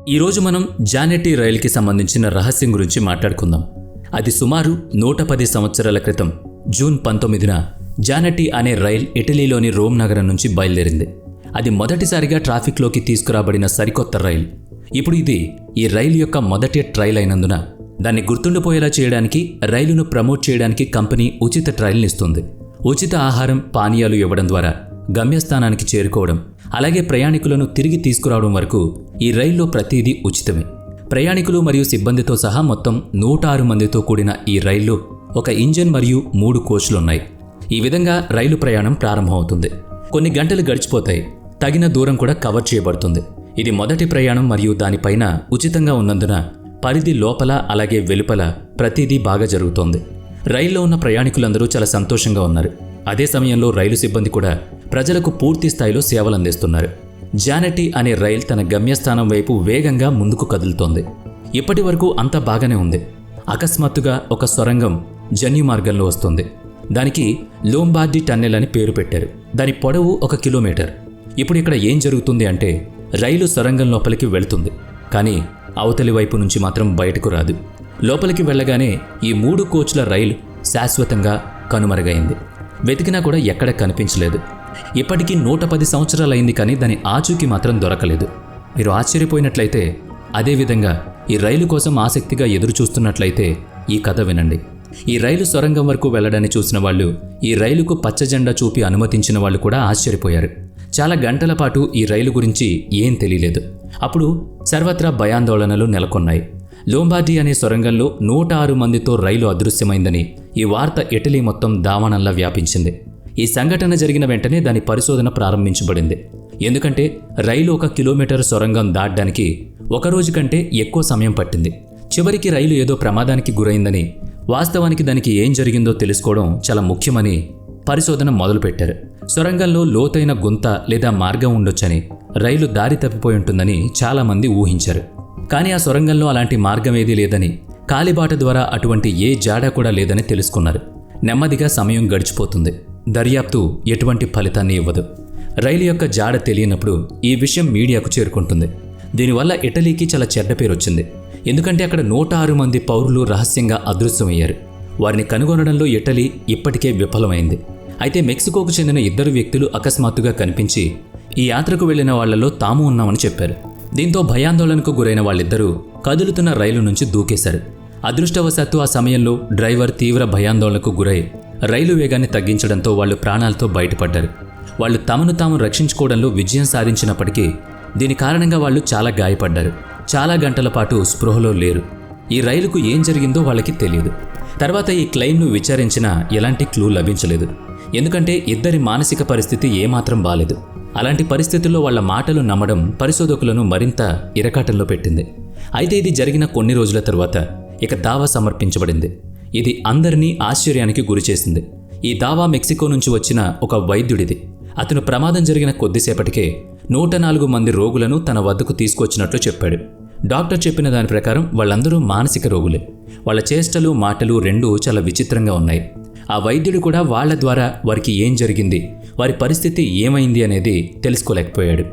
ఈరోజు మనం జానెటీ రైలుకి సంబంధించిన రహస్యం గురించి మాట్లాడుకుందాం. అది సుమారు 110 సంవత్సరాల క్రితం జూన్ 19న జానెటీ అనే రైల్ ఇటలీలోని రోమ్ నగరం నుంచి బయలుదేరింది. అది మొదటిసారిగా ట్రాఫిక్లోకి తీసుకురాబడిన సరికొత్త రైలు. ఇప్పుడు ఇది ఈ రైలు యొక్క మొదటి ట్రైల్ అయినందున దాన్ని గుర్తుండిపోయేలా చేయడానికి, రైలును ప్రమోట్ చేయడానికి కంపెనీ ఉచిత ట్రైల్ని ఇస్తుంది. ఉచిత ఆహారం, పానీయాలు ఇవ్వడం ద్వారా గమ్యస్థానానికి చేరుకోవడం, అలాగే ప్రయాణికులను తిరిగి తీసుకురావడం వరకు ఈ రైల్లో ప్రతిదీ ఉచితమే. ప్రయాణికులు మరియు సిబ్బందితో సహా మొత్తం 106 మందితో కూడిన ఈ రైల్లో ఒక ఇంజిన్ మరియు 3 కోచ్లున్నాయి. ఈ విధంగా రైలు ప్రయాణం ప్రారంభమవుతుంది. కొన్ని గంటలు గడిచిపోతాయి. తగిన దూరం కూడా కవర్ చేయబడుతుంది. ఇది మొదటి ప్రయాణం మరియు దానిపైన ఉచితంగా ఉన్నందున పరిధి లోపల అలాగే వెలుపల ప్రతిదీ బాగా జరుగుతోంది. రైల్లో ఉన్న ప్రయాణికులందరూ చాలా సంతోషంగా ఉన్నారు. అదే సమయంలో రైలు సిబ్బంది కూడా ప్రజలకు పూర్తి స్థాయిలో సేవలు అందిస్తున్నారు. జానెటీ అనే రైలు తన గమ్యస్థానం వైపు వేగంగా ముందుకు కదులుతోంది. ఇప్పటి వరకు అంతా బాగానే ఉంది. అకస్మాత్తుగా ఒక సొరంగం జన్యు మార్గంలో వస్తుంది. దానికి లోంబార్డీ టన్నెల్ అని పేరు పెట్టారు. దాని పొడవు 1 కిలోమీటర్. ఇప్పుడు ఇక్కడ ఏం జరుగుతుంది అంటే, రైలు సొరంగం లోపలికి వెళుతుంది, కానీ అవతలి వైపు నుంచి మాత్రం బయటకు రాదు. లోపలికి వెళ్ళగానే ఈ 3 కోచ్ల రైలు శాశ్వతంగా కనుమరుగైంది. వెతికినా కూడా ఎక్కడ కనిపించలేదు. ఇప్పటికీ 110 సంవత్సరాలైంది, కానీ దాని ఆచూకీ మాత్రం దొరకలేదు. మీరు ఆశ్చర్యపోయినట్లయితే, అదేవిధంగా ఈ రైలు కోసం ఆసక్తిగా ఎదురు చూస్తున్నట్లయితే ఈ కథ వినండి. ఈ రైలు సొరంగం వరకు వెళ్లడాన్ని చూసిన వాళ్ళు, ఈ రైలుకు పచ్చ జెండా చూపి అనుమతించిన వాళ్ళు కూడా ఆశ్చర్యపోయారు. చాలా గంటల పాటు ఈ రైలు గురించి ఏం తెలియలేదు. అప్పుడు సర్వత్రా భయాందోళనలు నెలకొన్నాయి. లోంబార్డీ అనే సొరంగంలో 106 మందితో రైలు అదృశ్యమైందని ఈ వార్త ఇటలీ మొత్తం దావాణంలా వ్యాపించింది. ఈ సంఘటన జరిగిన వెంటనే దాని పరిశోధన ప్రారంభించబడింది. ఎందుకంటే రైలు 1 కిలోమీటర్ సొరంగం దాటడానికి 1 రోజు కంటే ఎక్కువ సమయం పట్టింది. చివరికి రైలు ఏదో ప్రమాదానికి గురైందని, వాస్తవానికి దానికి ఏం జరిగిందో తెలుసుకోవడం చాలా ముఖ్యమని పరిశోధన మొదలుపెట్టారు. సొరంగంలో లోతైన గుంత లేదా మార్గం ఉండొచ్చని, రైలు దారి తప్పిపోయి ఉంటుందని చాలామంది ఊహించారు. కానీ ఆ సొరంగంలో అలాంటి మార్గం ఏదీ లేదని, కాలిబాట ద్వారా అటువంటి ఏ జాడ కూడా లేదని తెలుసుకున్నారు. నెమ్మదిగా సమయం గడిచిపోతుంది. దర్యాప్తు ఎటువంటి ఫలితాన్ని ఇవ్వదు. రైలు యొక్క జాడ తెలియనప్పుడు ఈ విషయం మీడియాకు చేరుకుంటుంది. దీనివల్ల ఇటలీకి చాలా చెడ్డ పేరు వచ్చింది. ఎందుకంటే అక్కడ 106 మంది పౌరులు రహస్యంగా అదృశ్యమయ్యారు. వారిని కనుగొనడంలో ఇటలీ ఇప్పటికే విఫలమైంది. అయితే మెక్సికోకు చెందిన 2 వ్యక్తులు అకస్మాత్తుగా కనిపించి ఈ యాత్రకు వెళ్లిన వాళ్లలో తాము ఉన్నామని చెప్పారు. దీంతో భయాందోళనకు గురైన వాళ్ళిద్దరూ కదులుతున్న రైలు నుంచి దూకేశారు. అదృష్టవశాత్తు ఆ సమయంలో డ్రైవర్ తీవ్ర భయాందోళనకు గురై రైలు వేగాన్ని తగ్గించడంతో వాళ్ళు ప్రాణాలతో బయటపడ్డారు. వాళ్ళు తమను తాము రక్షించుకోవడంలో విజయం సాధించినప్పటికీ దీని కారణంగా వాళ్ళు చాలా గాయపడ్డారు. చాలా గంటల పాటు స్పృహలో లేరు. ఈ రైలుకు ఏం జరిగిందో వాళ్ళకి తెలియదు. తర్వాత ఈ క్లెయిమ్ను విచారించినా ఎలాంటి క్లూ లభించలేదు. ఎందుకంటే ఇద్దరి మానసిక పరిస్థితి ఏమాత్రం బాలేదు. అలాంటి పరిస్థితుల్లో వాళ్ళ మాటలు నమ్మడం పరిశోధకులను మరింత ఇరకాటంలో పెట్టింది. అయితే ఇది జరిగిన కొన్ని రోజుల తరువాత ఇక దావా సమర్పించబడింది. ఇది అందరినీ ఆశ్చర్యానికి గురిచేసింది. ఈ దావా మెక్సికో నుంచి వచ్చిన ఒక వైద్యుడిది. అతను ప్రమాదం జరిగిన కొద్దిసేపటికే 104 మంది రోగులను తన వద్దకు తీసుకొచ్చినట్లు చెప్పాడు. డాక్టర్ చెప్పిన దాని ప్రకారం వాళ్ళందరూ మానసిక రోగులే. వాళ్ళ చేష్టలు, మాటలు రెండూ చాలా విచిత్రంగా ఉన్నాయి. ఆ వైద్యుడు కూడా వాళ్ల ద్వారా వారికి ఏం జరిగింది, వారి పరిస్థితి ఏమైంది అనేది తెలుసుకోలేకపోయాడు.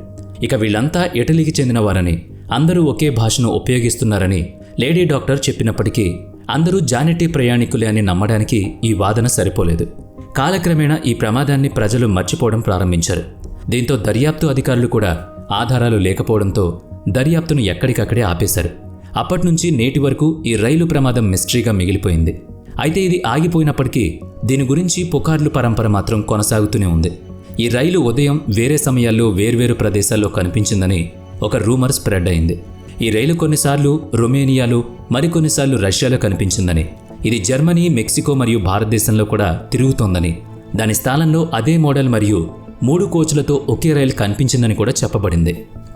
ఇక వీళ్ళంతా ఇటలీకి చెందిన వారని, అందరూ ఒకే భాషను ఉపయోగిస్తున్నారని లేడీ డాక్టర్ చెప్పినప్పటికీ అందరూ జానెటీ ప్రయాణికులే అని నమ్మడానికి ఈ వాదన సరిపోలేదు. కాలక్రమేణా ఈ ప్రమాదాన్ని ప్రజలు మర్చిపోవడం ప్రారంభించారు. దీంతో దర్యాప్తు అధికారులు కూడా ఆధారాలు లేకపోవడంతో దర్యాప్తును ఎక్కడికక్కడే ఆపేశారు. అప్పట్నుంచి నేటి వరకు ఈ రైలు ప్రమాదం మిస్టరీగా మిగిలిపోయింది. అయితే ఇది ఆగిపోయినప్పటికీ దీని గురించి పుకార్లు పరంపర మాత్రం కొనసాగుతూనే ఉంది. ఈ రైలు ఉదయం వేరే సమయాల్లో వేర్వేరు ప్రదేశాల్లో కనిపించిందని ఒక రూమర్ స్ప్రెడ్ అయింది. ఈ రైలు కొన్నిసార్లు రొమేనియాలో, మరికొన్నిసార్లు రష్యాలో కనిపించిందని, ఇది జర్మనీ, మెక్సికో మరియు భారతదేశంలో కూడా తిరుగుతోందని, దాని స్థానంలో అదే మోడల్ మరియు 3 కోచ్లతో ఒకే రైలు కనిపించిందని కూడా చెప్పబడింది.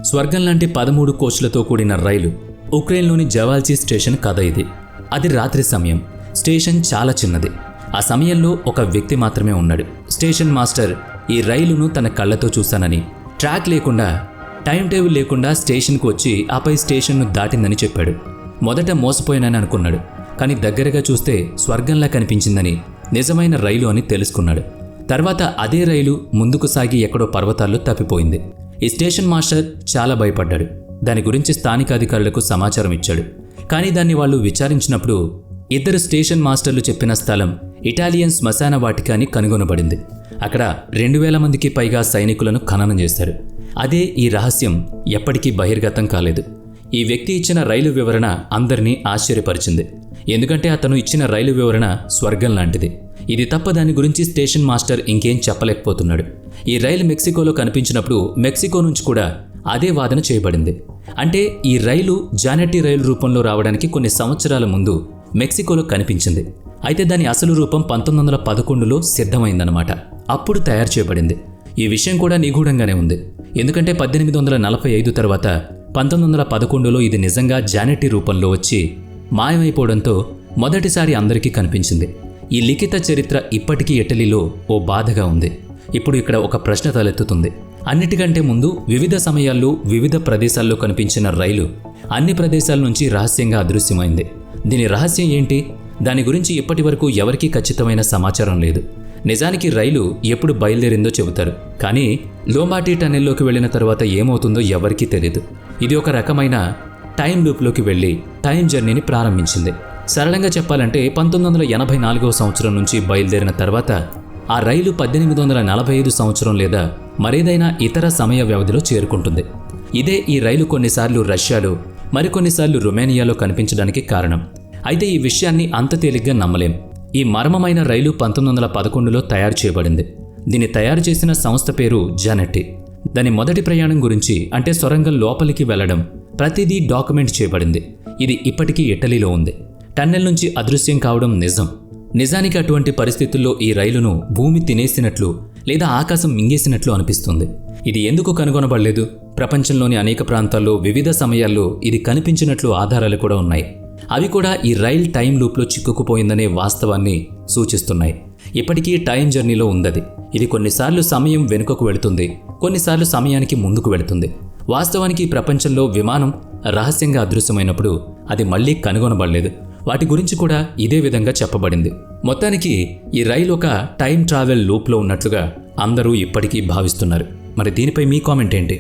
స్వర్గం లాంటి 13 కోచ్లతో కూడిన రైలు ఉక్రెయిన్లోని జవాల్చీ స్టేషన్ కథ ఇది. అది రాత్రి సమయం. స్టేషన్ చాలా చిన్నది. ఆ సమయంలో ఒక వ్యక్తి మాత్రమే ఉన్నాడు. స్టేషన్ మాస్టర్ ఈ రైలును తన కళ్ళతో చూశానని, ట్రాక్ లేకుండా, టైం టేబుల్ లేకుండా స్టేషన్కు వచ్చి ఆపై స్టేషన్ను దాటిందని చెప్పాడు. మొదట మోసపోయానని అనుకున్నాడు, కానీ దగ్గరగా చూస్తే స్వర్గంలా కనిపించిందని, నిజమైన రైలు అని తెలుసుకున్నాడు. తర్వాత అదే రైలు ముందుకు సాగి ఎక్కడో పర్వతాల్లో తప్పిపోయింది. ఈ స్టేషన్ మాస్టర్ చాలా భయపడ్డాడు. దాని గురించి స్థానిక అధికారులకు సమాచారం ఇచ్చాడు. కానీ దాన్ని వాళ్ళు విచారించినప్పుడు ఇద్దరు స్టేషన్ మాస్టర్లు చెప్పిన స్థలం ఇటాలియన్ శ్మశాన వాటిక అని కనుగొనబడింది. అక్కడ 2000 మందికి పైగా సైనికులను ఖననం చేశారు. అదే ఈ రహస్యం ఎప్పటికీ బహిర్గతం కాలేదు. ఈ వ్యక్తి ఇచ్చిన రైలు వివరణ అందరినీ ఆశ్చర్యపరిచింది. ఎందుకంటే అతను ఇచ్చిన రైలు వివరణ స్వర్గం లాంటిది. ఇది తప్ప దాని గురించి స్టేషన్ మాస్టర్ ఇంకేం చెప్పలేకపోతున్నాడు. ఈ రైలు మెక్సికోలో కనిపించినప్పుడు మెక్సికో నుంచి కూడా అదే వాదన చేయబడింది. అంటే ఈ రైలు జానెట్టి రైలు రూపంలో రావడానికి కొన్ని సంవత్సరాల ముందు మెక్సికోలో కనిపించింది. అయితే దాని అసలు రూపం 1911లో సిద్ధమైందన్నమాట. అప్పుడు తయారు చేయబడింది. ఈ విషయం కూడా నిగూఢంగానే ఉంది. ఎందుకంటే 1845 తర్వాత 1911లో ఇది నిజంగా జానెట్టి రూపంలో వచ్చి మాయమైపోవడంతో మొదటిసారి అందరికీ కనిపించింది. ఈ లిఖిత చరిత్ర ఇప్పటికీ ఇటలీలో ఓ బాధగా ఉంది. ఇప్పుడు ఇక్కడ ఒక ప్రశ్న తలెత్తుతుంది. అన్నిటికంటే ముందు వివిధ సమయాల్లో వివిధ ప్రదేశాల్లో కనిపించిన రైలు అన్ని ప్రదేశాల నుంచి రహస్యంగా అదృశ్యమైంది. దీని రహస్యం ఏంటి? దాని గురించి ఇప్పటి వరకు ఎవరికీ ఖచ్చితమైన సమాచారం లేదు. నిజానికి రైలు ఎప్పుడు బయలుదేరిందో చెబుతారు, కానీ లోంబార్డీ టన్నెల్లోకి వెళ్ళిన తర్వాత ఏమవుతుందో ఎవరికీ తెలియదు. ఇది ఒక రకమైన టైం లూప్లోకి వెళ్ళి టైం జర్నీని ప్రారంభించింది. సరళంగా చెప్పాలంటే 1984వ సంవత్సరం నుంచి బయలుదేరిన తర్వాత ఆ రైలు 1845 సంవత్సరం లేదా మరేదైనా ఇతర సమయ వ్యవధిలో చేరుకుంటుంది. ఇదే ఈ రైలు కొన్నిసార్లు రష్యాలో మరికొన్నిసార్లు రొమేనియాలో కనిపించడానికి కారణం. అయితే ఈ విషయాన్ని అంత తేలిగ్గా నమ్మలేం. ఈ మర్మమైన రైలు 1911లో తయారు చేయబడింది. దీన్ని తయారు చేసిన సంస్థ పేరు జానెట్టి. దాని మొదటి ప్రయాణం గురించి, అంటే సొరంగం లోపలికి వెళ్లడం, ప్రతిదీ డాక్యుమెంట్ చేయబడింది. ఇది ఇప్పటికీ ఇటలీలో ఉంది. టన్నెల్ నుంచి అదృశ్యం కావడం నిజం. నిజానికి అటువంటి పరిస్థితుల్లో ఈ రైలును భూమి తినేసినట్లు లేదా ఆకాశం మింగేసినట్లు అనిపిస్తుంది. ఇది ఎందుకు కనుగొనబడలేదు? ప్రపంచంలోని అనేక ప్రాంతాల్లో వివిధ సమయాల్లో ఇది కనిపించినట్లు ఆధారాలు కూడా ఉన్నాయి. అవి కూడా ఈ రైల్ టైం లూప్లో చిక్కుకుపోయిందనే వాస్తవాన్ని సూచిస్తున్నాయి. ఇప్పటికీ టైం జర్నీలో ఉందది. ఇది కొన్నిసార్లు సమయం వెనుకకు వెళుతుంది, కొన్నిసార్లు సమయానికి ముందుకు వెళుతుంది. వాస్తవానికి ఈ ప్రపంచంలో విమానం రహస్యంగా అదృశ్యమైనప్పుడు అది మళ్లీ కనుగొనబడలేదు. వాటి గురించి కూడా ఇదే విధంగా చెప్పబడింది. మొత్తానికి ఈ రైలు ఒక టైం ట్రావెల్ లూప్లో ఉన్నట్లుగా అందరూ ఇప్పటికీ భావిస్తున్నారు. మరి దీనిపై మీ కామెంట్ ఏంటి?